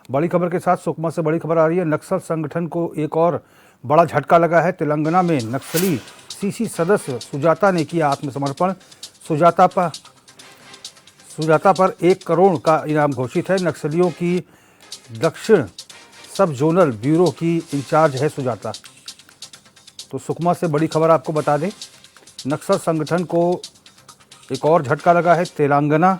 बड़ी खबर के साथ सुकमा से बड़ी खबर आ रही है। नक्सल संगठन को एक और बड़ा झटका लगा है। तेलंगाना में नक्सली सीसी सदस्य सुजाता ने किया आत्मसमर्पण। सुजाता पर 1 करोड़ का इनाम घोषित है। नक्सलियों की दक्षिण सब जोनल ब्यूरो की इंचार्ज है सुजाता। तो सुकमा से बड़ी खबर आपको बता दें, नक्सल संगठन को एक और झटका लगा है। तेलंगाना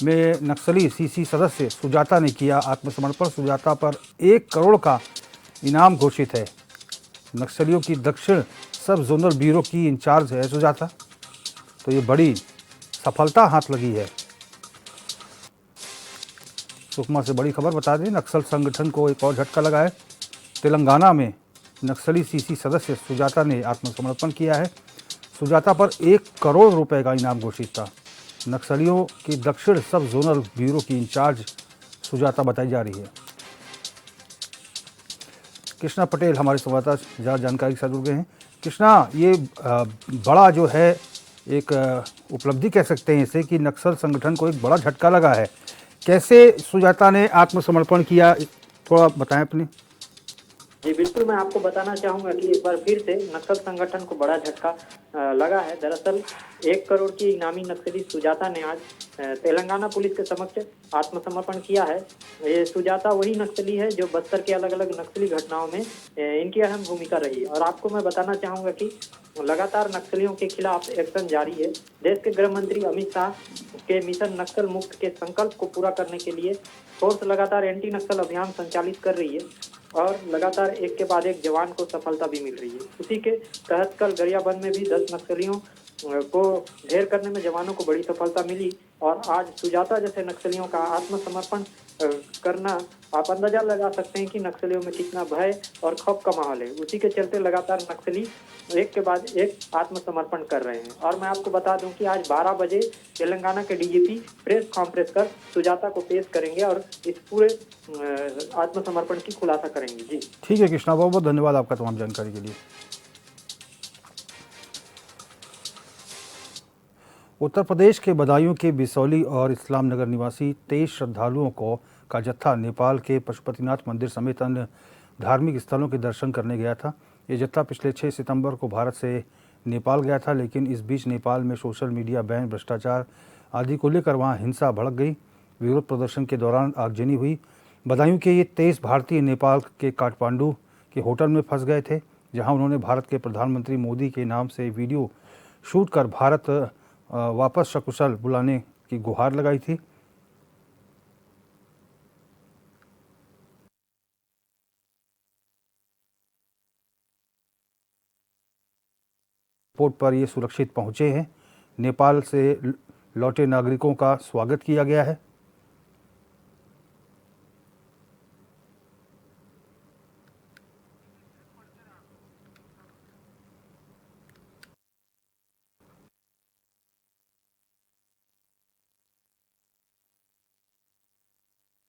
में नक्सली सीसी सदस्य सुजाता ने किया आत्मसमर्पण। सुजाता पर 1 करोड़ का इनाम घोषित है। नक्सलियों की दक्षिण सब जोनल ब्यूरो की इंचार्ज है सुजाता। तो ये बड़ी सफलता हाथ लगी है। सुकमा से बड़ी खबर बता दें, नक्सल संगठन को एक और झटका लगा है। तेलंगाना में नक्सली सीसी सदस्य सुजाता ने आत्मसमर्पण किया है। सुजाता पर 1 करोड़ रुपए का इनाम घोषित था। नक्सलियों की दक्षिण सब जोनल ब्यूरो की इंचार्ज सुजाता बताई जा रही है। कृष्णा पटेल हमारे संवाददाता ज़्यादा जानकारी के साथ जुड़ गए हैं। कृष्णा, ये बड़ा जो है एक उपलब्धि कह सकते हैं इसे कि नक्सल संगठन को एक बड़ा झटका लगा है। कैसे सुजाता ने आत्मसमर्पण किया, थोड़ा बताएं अपनी। जी बिल्कुल, मैं आपको बताना चाहूंगा कि एक बार फिर से नक्सल संगठन को बड़ा झटका लगा है। दरअसल 1 करोड़ की इनामी नक्सली सुजाता ने आज तेलंगाना पुलिस के समक्ष आत्मसमर्पण किया है। ये सुजाता वही नक्सली है जो बस्तर के अलग अलग नक्सली घटनाओं में इनकी अहम भूमिका रही है। और आपको मैं बताना चाहूंगा कि लगातार नक्सलियों के खिलाफ एक्शन जारी है। देश के गृह मंत्री अमित शाह के मिशन नक्सल मुक्त के संकल्प को पूरा करने के लिए फोर्स लगातार एंटी नक्सल अभियान संचालित कर रही है और लगातार एक के बाद एक जवान को सफलता भी मिल रही है। उसी के तहत कल गरियाबंद में भी 10 नक्सलियों को ढेर करने में जवानों को बड़ी सफलता मिली। और आज सुजाता जैसे नक्सलियों का आत्मसमर्पण करना, आप अंदाजा लगा सकते हैं कि नक्सलियों में कितना भय और खौफ का माहौल है। उसी के चलते लगातार नक्सली एक के बाद एक आत्मसमर्पण कर रहे हैं। और मैं आपको बता दूं कि आज 12 बजे तेलंगाना के डीजीपी प्रेस कॉन्फ्रेंस कर सुजाता को पेश करेंगे और इस पूरे आत्मसमर्पण की खुलासा करेंगे। जी ठीक है कृष्णा, बहुत बहुत धन्यवाद आपका तमाम जानकारी के लिए। उत्तर प्रदेश के बदायूं के बिसौली और इस्लाम नगर निवासी 23 श्रद्धालुओं का जत्था नेपाल के पशुपतिनाथ मंदिर समेत अन्य धार्मिक स्थलों के दर्शन करने गया था। ये जत्था पिछले 6 सितंबर को भारत से नेपाल गया था, लेकिन इस बीच नेपाल में सोशल मीडिया बैन, भ्रष्टाचार आदि को लेकर वहाँ हिंसा भड़क गई। विरोध प्रदर्शन के दौरान आगजनी हुई। बदायूं के ये 23 भारतीय नेपाल के काठमांडू के होटल में फंस गए थे, जहाँ उन्होंने भारत के प्रधानमंत्री मोदी के नाम से वीडियो शूट कर भारत वापस सकुशल बुलाने की गुहार लगाई थी। एयरपोर्ट पर ये सुरक्षित पहुंचे हैं। नेपाल से लौटे नागरिकों का स्वागत किया गया है।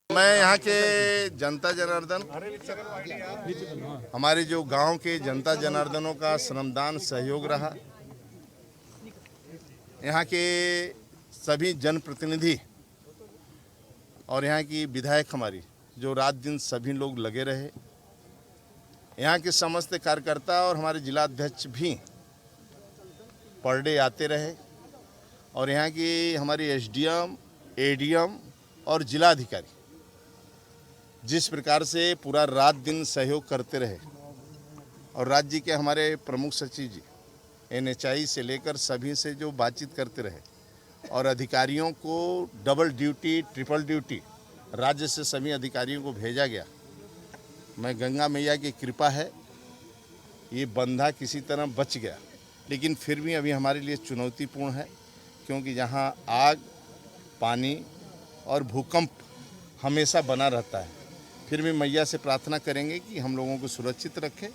मैं यहाँ के जनता जनार्दन, हमारे जो गांव के जनता जनार्दनों का श्रमदान सहयोग रहा। यहाँ के सभी जनप्रतिनिधि और यहाँ की विधायक हमारी जो रात दिन सभी लोग लगे रहे। यहाँ के समस्त कार्यकर्ता और हमारे जिलाध्यक्ष भी पर डे आते रहे। और यहाँ की हमारी एसडीएम, एडीएम और जिलाधिकारी जिस प्रकार से पूरा रात दिन सहयोग करते रहे, और राज्य के हमारे प्रमुख सचिव जी एनएचआई से लेकर सभी से जो बातचीत करते रहे, और अधिकारियों को डबल ड्यूटी, ट्रिपल ड्यूटी राज्य से सभी अधिकारियों को भेजा गया। मैं गंगा मैया की कृपा है ये बंधा किसी तरह बच गया, लेकिन फिर भी अभी हमारे लिए चुनौतीपूर्ण है, क्योंकि जहाँ आग, पानी और भूकंप हमेशा बना रहता है। फिर भी मैया से प्रार्थना करेंगे कि हम लोगों को सुरक्षित रखें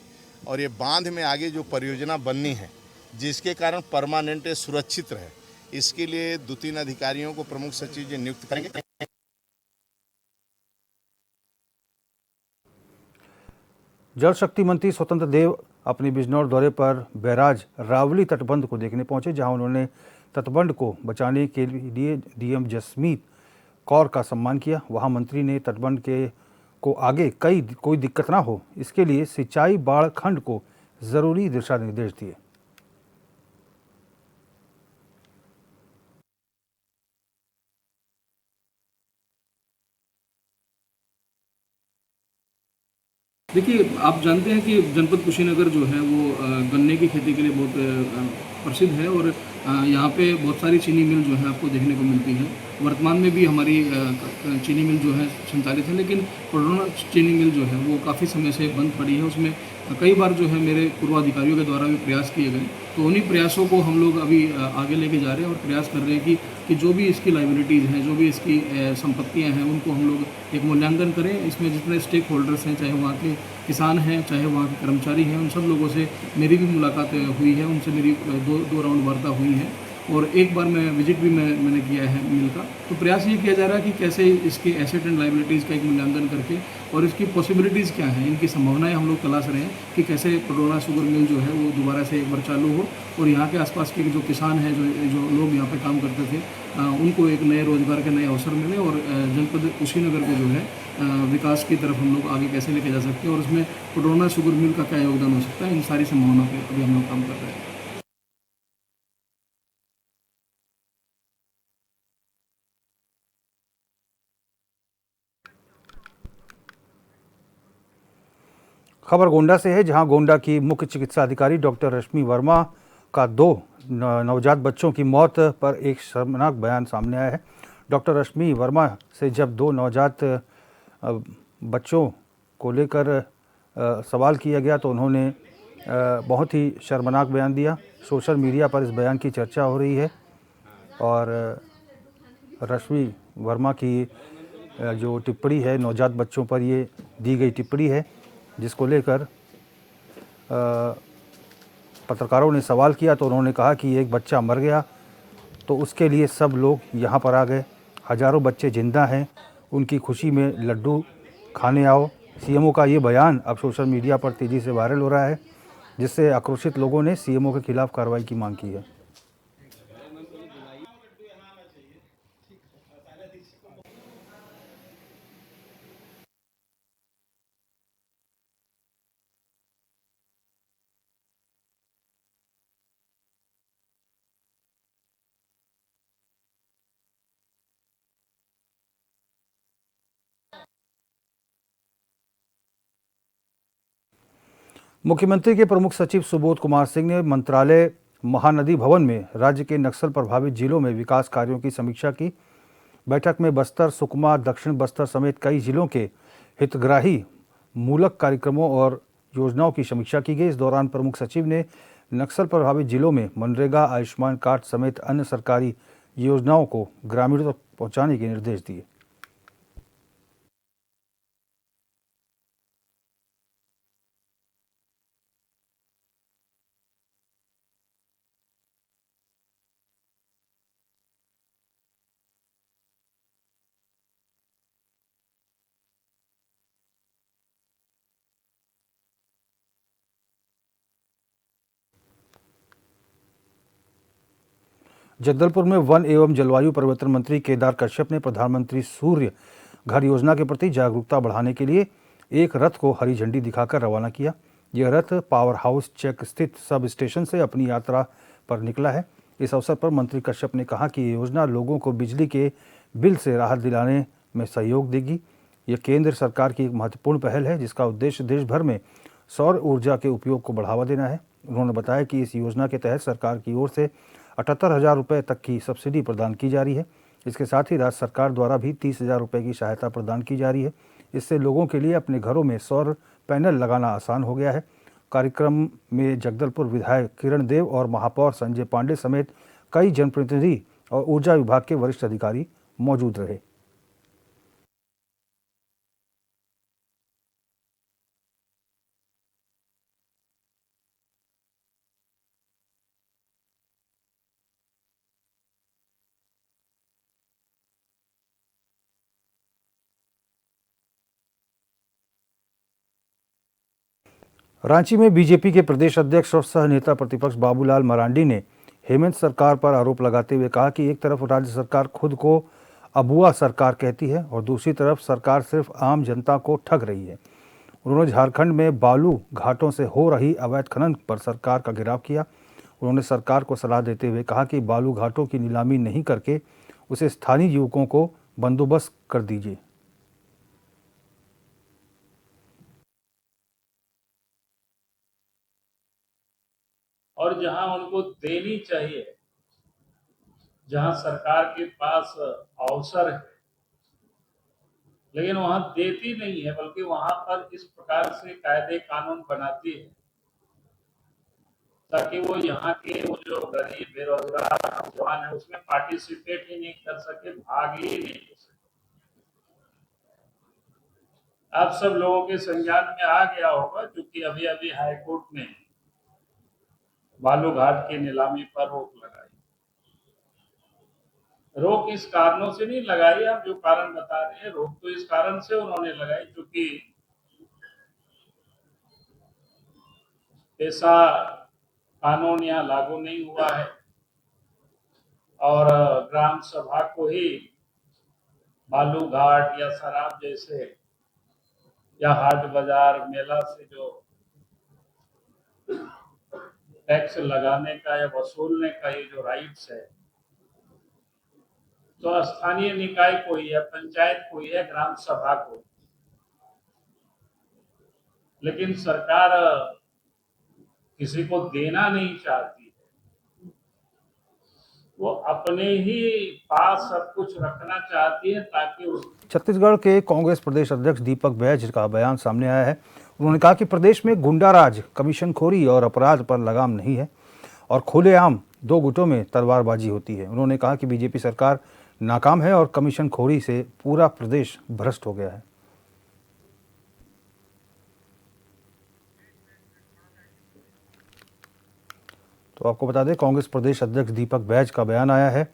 और ये बांध में आगे जो परियोजना बननी है जिसके कारण परमानेंट सुरक्षित रहे, इसके लिए 2-3 अधिकारियों को प्रमुख सचिव जी नियुक्त करेंगे। जल शक्ति मंत्री स्वतंत्र देव अपने बिजनौर दौरे पर बैराज रावली तटबंध को देखने पहुंचे, जहां उन्होंने तटबंध को बचाने के लिए डीएम जसमीत कौर का सम्मान किया। वहां मंत्री ने तटबंध के को आगे कोई दिक्कत ना हो, इसके लिए सिंचाई बाढ़ खंड को जरूरी दिशा निर्देश दिए। देखिए, आप जानते हैं कि जनपद कुशीनगर जो है वो गन्ने की खेती के लिए बहुत प्रसिद्ध है और यहाँ पे बहुत सारी चीनी मिल जो है आपको देखने को मिलती है। वर्तमान में भी हमारी चीनी मिल जो है संचालित है, लेकिन कोरोना चीनी मिल जो है वो काफ़ी समय से बंद पड़ी है। उसमें कई बार जो है मेरे पूर्वाधिकारियों के द्वारा भी प्रयास किए गए, तो उन्हीं प्रयासों को हम लोग अभी आगे लेके जा रहे हैं और प्रयास कर रहे हैं कि जो भी इसकी लाइबिलिटीज़ हैं, जो भी इसकी संपत्तियां हैं, उनको हम लोग एक मूल्यांकन करें। इसमें जितने स्टेक होल्डर्स हैं, चाहे वहाँ के किसान हैं, चाहे वहाँ के कर्मचारी हैं, उन सब लोगों से मेरी भी मुलाकात हुई है, उनसे मेरी दो राउंड वार्ता हुई है और एक बार मैं विजिट भी मैंने किया है मिल का। तो प्रयास ये किया जा रहा है कि कैसे इसके एसेट एंड लाइबिलिटीज़ का एक मूल्यांकन करके और इसकी पॉसिबिलिटीज़ क्या हैं, इनकी संभावनाएं हम लोग तलाश रहे हैं कि कैसे पडरौना शुगर मिल जो है वो दोबारा से एक बार चालू हो और यहाँ के आसपास के जो किसान हैं, जो लोग यहाँ पे काम करते थे, उनको एक नए रोजगार के नए अवसर मिले और जनपद कुशीनगर को जो है विकास की तरफ हम लोग आगे कैसे लेके जा सकते हैं और उसमें पडरौना शुगर मिल का क्या योगदान हो सकता है, इन सारी संभावनाओं पर अभी हम लोग काम कर रहे हैं। खबर गोंडा से है, जहां गोंडा की मुख्य चिकित्सा अधिकारी डॉक्टर रश्मि वर्मा का 2 नवजात बच्चों की मौत पर एक शर्मनाक बयान सामने आया है। डॉक्टर रश्मि वर्मा से जब 2 नवजात बच्चों को लेकर सवाल किया गया तो उन्होंने बहुत ही शर्मनाक बयान दिया। सोशल मीडिया पर इस बयान की चर्चा हो रही है और रश्मि वर्मा की जो टिप्पणी है नवजात बच्चों पर, ये दी गई टिप्पणी है जिसको लेकर पत्रकारों ने सवाल किया तो उन्होंने कहा कि एक बच्चा मर गया तो उसके लिए सब लोग यहाँ पर आ गए, हज़ारों बच्चे जिंदा हैं, उनकी खुशी में लड्डू खाने आओ। सीएमओ का ये बयान अब सोशल मीडिया पर तेज़ी से वायरल हो रहा है, जिससे आक्रोशित लोगों ने सीएमओ के खिलाफ कार्रवाई की मांग की है। मुख्यमंत्री के प्रमुख सचिव सुबोध कुमार सिंह ने मंत्रालय महानदी भवन में राज्य के नक्सल प्रभावित जिलों में विकास कार्यों की समीक्षा की। बैठक में बस्तर, सुकमा, दक्षिण बस्तर समेत कई जिलों के हितग्राही मूलक कार्यक्रमों और योजनाओं की समीक्षा की गई। इस दौरान प्रमुख सचिव ने नक्सल प्रभावित जिलों में मनरेगा, आयुष्मान कार्ड समेत अन्य सरकारी योजनाओं को ग्रामीणों तक पहुँचाने के निर्देश दिए। जगदलपुर में वन एवं जलवायु परिवर्तन मंत्री केदार कश्यप ने प्रधानमंत्री सूर्य घर योजना के प्रति जागरूकता बढ़ाने के लिए एक रथ को हरी झंडी दिखाकर रवाना किया। यह रथ पावर हाउस चेक स्थित सब स्टेशन से अपनी यात्रा पर निकला है। इस अवसर पर मंत्री कश्यप ने कहा कि ये योजना लोगों को बिजली के बिल से राहत दिलाने में सहयोग देगी। यह केंद्र सरकार की एक महत्वपूर्ण पहल है, जिसका उद्देश्य देश भर में सौर ऊर्जा के उपयोग को बढ़ावा देना है। उन्होंने बताया कि इस योजना के तहत सरकार की ओर से 78,000 रुपये तक की सब्सिडी प्रदान की जा रही है। इसके साथ ही राज्य सरकार द्वारा भी 30,000 रुपये की सहायता प्रदान की जा रही है। इससे लोगों के लिए अपने घरों में सौर पैनल लगाना आसान हो गया है। कार्यक्रम में जगदलपुर विधायक किरण देव और महापौर संजय पांडे समेत कई जनप्रतिनिधि और ऊर्जा विभाग के वरिष्ठ अधिकारी मौजूद रहे। रांची में बीजेपी के प्रदेश अध्यक्ष और सह नेता प्रतिपक्ष बाबूलाल मरांडी ने हेमंत सरकार पर आरोप लगाते हुए कहा कि एक तरफ राज्य सरकार खुद को अबुआ सरकार कहती है और दूसरी तरफ सरकार सिर्फ आम जनता को ठग रही है। उन्होंने झारखंड में बालू घाटों से हो रही अवैध खनन पर सरकार का घेराव किया। उन्होंने सरकार को सलाह देते हुए कहा कि बालू घाटों की नीलामी नहीं करके उसे स्थानीय युवकों को बंदोबस्त कर दीजिए। और जहां उनको देनी चाहिए, जहां सरकार के पास अवसर है, लेकिन वहां देती नहीं है, बल्कि वहां पर इस प्रकार से कायदे कानून बनाती है ताकि वो यहाँ के वो जो गरीब बेरोजगार नौजवान है उसमें पार्टिसिपेट ही नहीं कर सके, भाग ही नहीं ले सके। आप सब लोगों के संज्ञान में आ गया होगा, क्योंकि अभी अभी हाईकोर्ट ने बालू घाट की नीलामी पर रोक लगाई। रोक इस कारणों से नहीं लगाई, आप जो कारण बता रहे हैं, रोक तो इस कारण से उन्होंने लगाई क्योंकि ऐसा कानून यहाँ लागू नहीं हुआ है और ग्राम सभा को ही बालू घाट या शराब जैसे या हाट बाजार मेला से जो टैक्स लगाने का या वसूलने का ये जो राइट्स है, तो स्थानीय निकाय को ही है, पंचायत को ही है, ग्राम सभा को। लेकिन सरकार किसी को देना नहीं चाहती है, वो अपने ही पास सब कुछ रखना चाहती है ताकि उस छत्तीसगढ़ के कांग्रेस प्रदेश अध्यक्ष दीपक बैज का बयान सामने आया है। उन्होंने कहा कि प्रदेश में गुंडाराज, कमीशनखोरी और अपराध पर लगाम नहीं है और खुलेआम दो गुटों में तलवारबाजी होती है। उन्होंने कहा कि बीजेपी सरकार नाकाम है और कमीशनखोरी से पूरा प्रदेश भ्रष्ट हो गया है। तो आपको बता दें, कांग्रेस प्रदेश अध्यक्ष दीपक बैज का बयान आया है।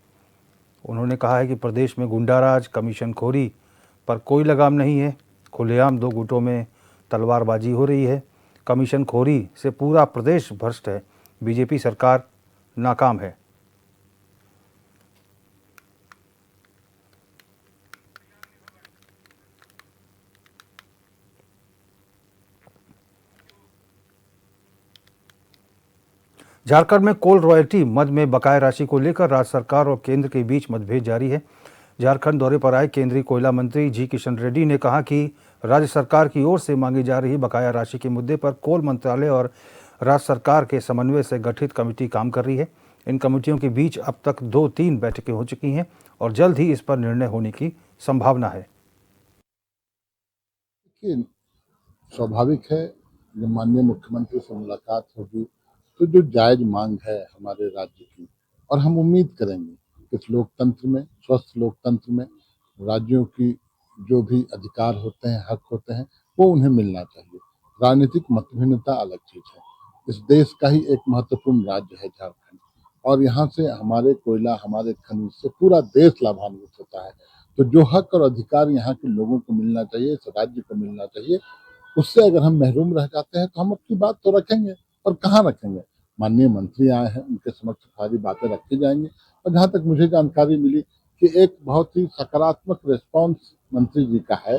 उन्होंने कहा है कि प्रदेश में गुंडाराज, कमीशनखोरी पर कोई लगाम नहीं है, खुलेआम दो गुटों में तलवारबाजी हो रही है, कमीशनखोरी से पूरा प्रदेश भ्रष्ट है, बीजेपी सरकार नाकाम है। झारखंड में कोल रॉयल्टी मद में बकाया राशि को लेकर राज्य सरकार और केंद्र के बीच मतभेद जारी है। झारखंड दौरे पर आए केंद्रीय कोयला मंत्री जी किशन रेड्डी ने कहा कि राज्य सरकार की ओर से मांगी जा रही बकाया राशि के मुद्दे पर कोल मंत्रालय और राज्य सरकार के समन्वय से गठित कमेटी काम कर रही है। इन कमेटियों के बीच अब तक 2-3 बैठकें हो चुकी हैं और जल्द ही इस पर निर्णय होने की संभावना है। स्वाभाविक है, जब माननीय मुख्यमंत्री से मुलाकात होगी तो जो जायज मांग है हमारे राज्य की, और हम उम्मीद करेंगे कि इस लोकतंत्र में, स्वस्थ लोकतंत्र में, राज्यों की जो भी अधिकार होते हैं, हक होते हैं, वो उन्हें मिलना चाहिए। राजनीतिक मतभिन्नता अलग चीज है। इस देश का ही एक महत्वपूर्ण राज्य है झारखंड, और यहाँ से हमारे कोयला, हमारे खनिज से पूरा देश लाभान्वित होता है। तो जो हक और अधिकार यहाँ के लोगों को मिलना चाहिए, इस राज्य को मिलना चाहिए, उससे अगर हम महरूम रह जाते हैं तो हम अपनी बात तो रखेंगे, और कहाँ रखेंगे। माननीय मंत्री आए हैं, उनके समक्ष सारी बातें रखी जाएंगी। और जहाँ तक मुझे जानकारी मिली कि एक बहुत ही सकारात्मक रिस्पॉन्स मंत्री जी का है।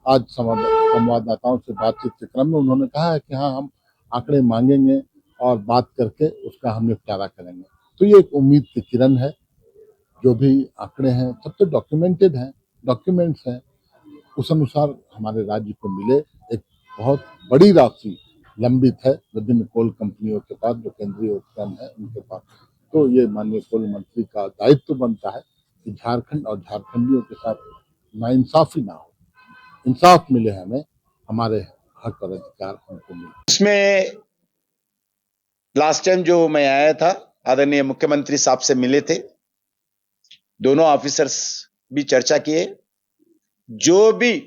आज संवाददाताओं से बातचीत के क्रम में उन्होंने कहा है कि हाँ, हम आंकड़े मांगेंगे और बात करके उसका हम निपटारा करेंगे। तो ये एक उम्मीद की किरण है। जो भी आंकड़े हैं सब तो डॉक्यूमेंटेड हैं, डॉक्यूमेंट्स हैं, उस अनुसार हमारे राज्य को मिले। एक बहुत बड़ी राशि लंबित है विभिन्न कोल कंपनियों के पास, जो केंद्रीय उपक्रम है उनके पास। तो ये माननीय कोल मंत्री का दायित्व बनता है कि झारखंड और झारखंडियों के साथ नाइंसाफी ना हो, इंसाफ मिले, हमें हमारे हक और अधिकार हमको मिले। इसमें लास्ट टाइम जो मैं आया था, आदरणीय मुख्यमंत्री साहब से मिले थे, दोनों ऑफिसर्स भी चर्चा किए। जो भी,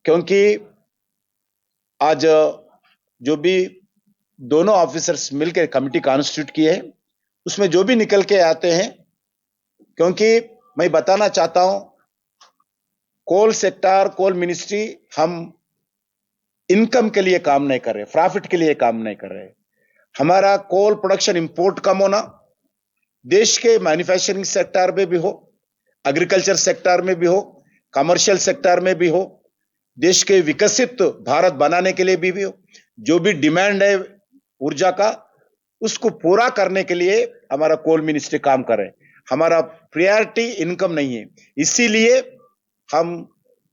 क्योंकि आज जो भी दोनों ऑफिसर्स मिलकर कमेटी कॉन्स्टिट्यूट किए हैं, उसमें जो भी निकल के आते हैं, क्योंकि मैं बताना चाहता हूं, कोल सेक्टर, कोल मिनिस्ट्री, हम इनकम के लिए काम नहीं कर रहे, प्रॉफिट के लिए काम नहीं कर रहे। हमारा कोल प्रोडक्शन इंपोर्ट कम होना, देश के मैन्युफैक्चरिंग सेक्टर में भी हो, एग्रीकल्चर सेक्टर में भी हो, कमर्शियल सेक्टर में भी हो, देश के विकसित भारत बनाने के लिए भी हो, जो भी डिमांड है ऊर्जा का, उसको पूरा करने के लिए हमारा कोल मिनिस्ट्री काम कर रहे हैं। हमारा प्रायोरिटी इनकम नहीं है, इसीलिए हम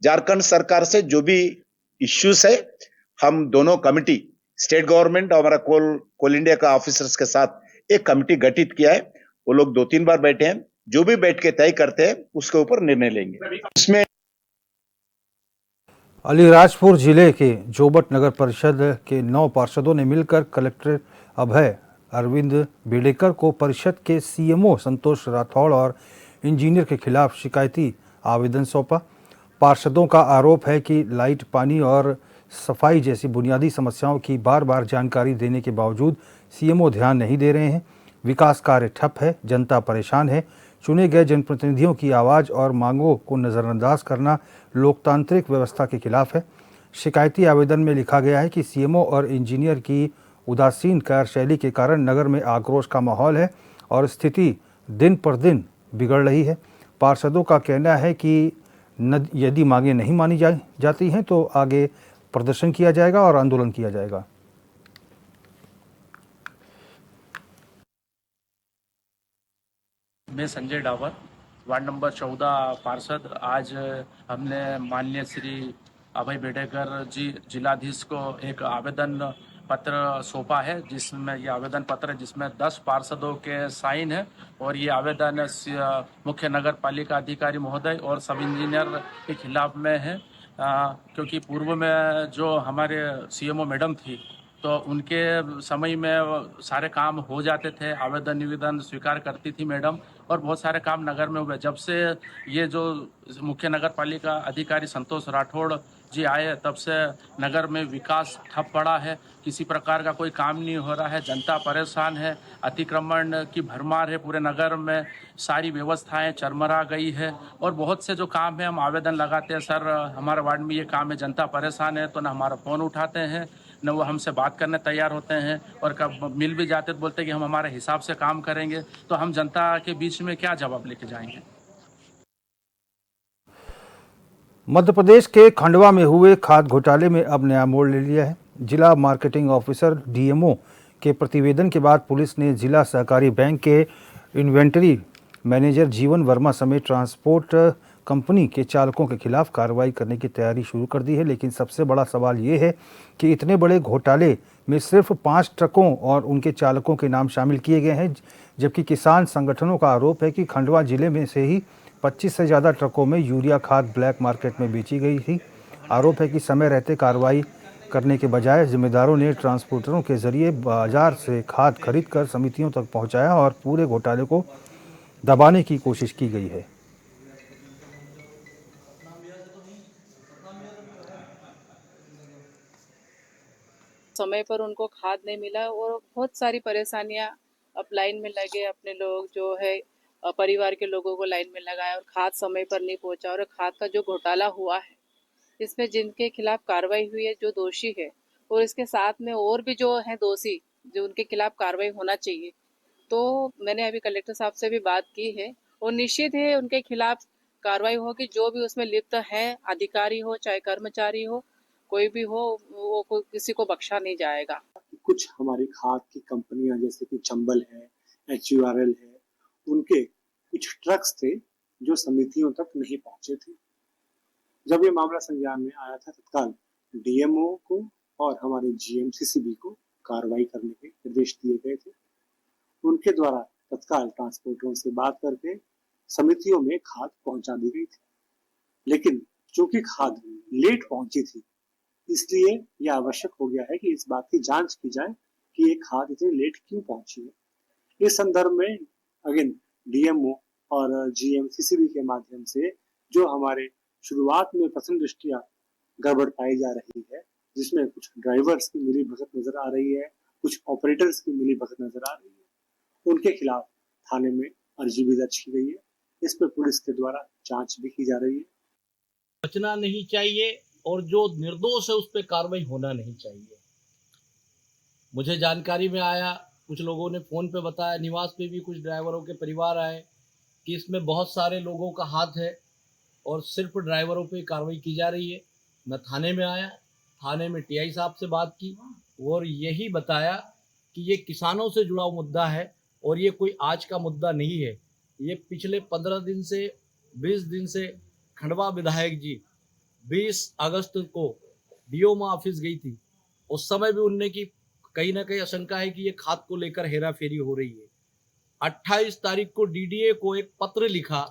झारखंड सरकार से जो भी इश्यूज है, हम दोनों कमिटी, स्टेट गवर्नमेंट और हमारा कोल इंडिया का ऑफिसर्स के साथ एक कमिटी गठित किया है। वो लोग 2-3 बार बैठे हैं, जो भी बैठ के तय करते हैं उसके ऊपर निर्णय लेंगे। उसमें अलीराजपुर जिले के जोबट नगर परिषद के 9 पार्षदों ने मिलकर कलेक्टर अभय अरविंद बेडेकर को परिषद के सीएमओ संतोष राठौड़ और इंजीनियर के खिलाफ शिकायती आवेदन सौंपा। पार्षदों का आरोप है कि लाइट, पानी और सफाई जैसी बुनियादी समस्याओं की बार बार जानकारी देने के बावजूद सीएमओ ध्यान नहीं दे रहे हैं। विकास कार्य ठप है, जनता परेशान है। चुने गए जनप्रतिनिधियों की आवाज़ और मांगों को नज़रअंदाज करना लोकतांत्रिक व्यवस्था के खिलाफ है। शिकायती आवेदन में लिखा गया है कि सीएमओ और इंजीनियर की उदासीन कार्यशैली के कारण नगर में आक्रोश का माहौल है और स्थिति दिन पर दिन बिगड़ रही है। पार्षदों का कहना है कि यदि मांगें नहीं मानी जाती हैं तो आगे प्रदर्शन किया जाएगा और आंदोलन किया जाएगा। मैं संजय डावर, वार्ड नंबर 14 पार्षद। आज हमने माननीय श्री अभय बेडेकर जी जिलाधीश को एक आवेदन पत्र सौंपा है, जिसमें ये आवेदन पत्र जिसमें 10 पार्षदों के साइन है और ये आवेदन मुख्य नगर पालिका अधिकारी महोदय और सब इंजीनियर के खिलाफ में है। क्योंकि पूर्व में जो हमारे सीएमओ मैडम थी तो उनके समय में सारे काम हो जाते थे, आवेदन निवेदन स्वीकार करती थी मैडम और बहुत सारे काम नगर में हुए। जब से ये जो मुख्य नगर पालिका अधिकारी संतोष राठौड़ जी आए तब से नगर में विकास ठप पड़ा है, किसी प्रकार का कोई काम नहीं हो रहा है, जनता परेशान है, अतिक्रमण की भरमार है, पूरे नगर में सारी व्यवस्थाएं चरमरा गई है और बहुत से जो काम है हम आवेदन लगाते हैं, सर हमारे वार्ड में ये काम है, जनता परेशान है, तो ना हमारा फ़ोन उठाते हैं न वो हमसे बात करने तैयार होते हैं और कब मिल भी जाते तो बोलते हैं कि हम हमारे हिसाब से काम करेंगे। तो हम जनता के बीच में क्या जवाब लेके जाएंगे। मध्य प्रदेश के खंडवा में हुए खाद घोटाले में अब नया मोड़ ले लिया है। जिला मार्केटिंग ऑफिसर डीएमओ के प्रतिवेदन के बाद पुलिस ने जिला सहकारी बैंक के इन्वेंटरी मैनेजर जीवन वर्मा समेत ट्रांसपोर्ट कंपनी के चालकों के खिलाफ कार्रवाई करने की तैयारी शुरू कर दी है। लेकिन सबसे बड़ा सवाल ये है कि इतने बड़े घोटाले में सिर्फ 5 ट्रकों और उनके चालकों के नाम शामिल किए गए हैं, जबकि किसान संगठनों का आरोप है कि खंडवा जिले में से ही 25 से ज़्यादा ट्रकों में यूरिया खाद ब्लैक मार्केट में बेची गई थी। आरोप है कि समय रहते कार्रवाई करने के बजाय जिम्मेदारों ने ट्रांसपोर्टरों के जरिए बाजार से खाद खरीदकर समितियों तक पहुंचाया और पूरे घोटाले को दबाने की कोशिश की गई है। समय पर उनको खाद नहीं मिला और बहुत सारी परेशानियां। अब लाइन में लगे अपने लोग जो है परिवार के लोगों को लाइन में लगाया और खाद समय पर नहीं पहुंचा और खाद का जो घोटाला हुआ है इसमें जिनके खिलाफ कार्रवाई हुई है, जो दोषी है, और इसके साथ में और भी जो है दोषी जो उनके खिलाफ कार्रवाई होना चाहिए। तो मैंने अभी कलेक्टर साहब से भी बात की है और निश्चित है उनके खिलाफ कार्रवाई होगी। जो भी उसमें लिप्त है, अधिकारी हो चाहे कर्मचारी हो, कोई भी हो, वो किसी को बख्शा नहीं जाएगा। कुछ हमारी खाद की कंपनियां जैसे कि चंबल है, HURL है, उनके कुछ ट्रक्स थे जो समितियों तक नहीं पहुंचे थे। जब ये मामला संज्ञान में आया था तत्काल डीएमओ को और हमारे GMCCB को कार्रवाई करने के निर्देश दिए गए थे। उनके द्वारा तत्काल ट्रांसपोर्टरों से बात करके समितियों में खाद पहुंचा दी गई थी, लेकिन चूंकि खाद लेट पहुंची थी इसलिए यह आवश्यक हो गया है कि इस बात की जांच की जाए कि ये खाद इतनी लेट क्यों पहुंची है। इस संदर्भ में अगेन डीएमओ और GMCCB के माध्यम से जो हमारे शुरुआत में प्रथम दृष्टिया गड़बड़ पाई जा रही है, जिसमें कुछ ड्राइवर्स की मिली भगत नजर आ रही है, कुछ ऑपरेटर्स की मिली भगत नजर आ रही है, उनके खिलाफ थाने में अर्जी भी दर्ज की गई है। इस पर पुलिस के द्वारा जांच भी की जा रही है। बचना नहीं चाहिए और जो निर्दोष है उस पर कार्रवाई होना नहीं चाहिए। मुझे जानकारी में आया, कुछ लोगों ने फ़ोन पे बताया, निवास पे भी कुछ ड्राइवरों के परिवार आए कि इसमें बहुत सारे लोगों का हाथ है और सिर्फ ड्राइवरों पे कार्रवाई की जा रही है। मैं थाने में आया, थाने में टीआई साहब से बात की और यही बताया कि ये किसानों से जुड़ा हुआ मुद्दा है और ये कोई आज का मुद्दा नहीं है। ये पिछले 15 दिन से 20 दिन से खंडवा विधायक जी 20 अगस्त को डीओ ऑफिस गई थी, उस समय भी उनने की कहीं ना कहीं आशंका है कि ये खाद को लेकर हेरा फेरी हो रही है। 28 तारीख को डीडीए को एक पत्र लिखा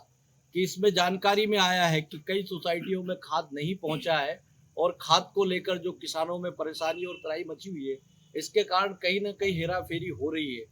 कि इसमें जानकारी में आया है कि कई सोसाइटियों में खाद नहीं पहुंचा है और खाद को लेकर जो किसानों में परेशानी और तराई मची हुई है, इसके कारण कहीं ना कहीं हेरा फेरी हो रही है।